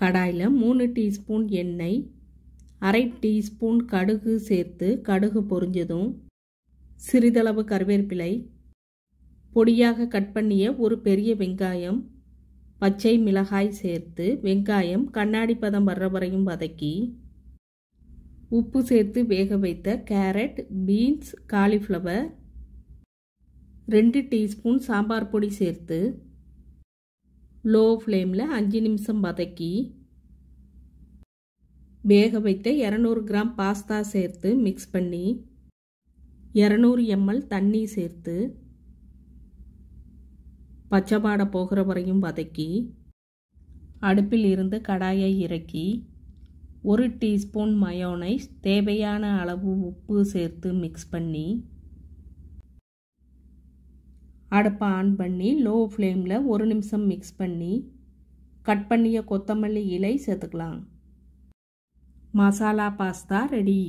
கடாயில் 3 டீஸ்பூன் எண்ணெய், அரை டீஸ்பூன் கடுகு சேர்த்து கடுகு பொரிஞ்சதும் சிறிதளவு கருவேப்பிலை, பொடியாக கட் பண்ணிய ஒரு பெரிய வெங்காயம், பச்சை மிளகாய் சேர்த்து வெங்காயம் கண்ணாடி பதம் வர்ற வரையும் வதக்கி உப்பு சேர்த்து வேக வைத்த carrot, beans, cauliflower, 2 teaspoon sambar பொடி சேர்த்து லோ ஃப்ளேமில் 5 நிமிஷம் வதக்கி வேக வைத்த 200 கிராம் பாஸ்தா சேர்த்து மிக்ஸ் பண்ணி 200 ml தண்ணி சேர்த்து பச்சை வாடை போகிற வரையும் வதக்கி அடுப்பில் இருந்து கடாயை இறக்கி 1 டீஸ்பூன் மயோனைஸ், தேவையான அளவு உப்பு சேர்த்து மிக்ஸ் பண்ணி அடுப்பை ஆன் பண்ணி லோ ஃப்ளேமில் 1 நிமிஷம் மிக்ஸ் பண்ணி கட் பண்ணிய கொத்தமல்லி இலை சேர்த்துக்கலாம். Masala pasta ready.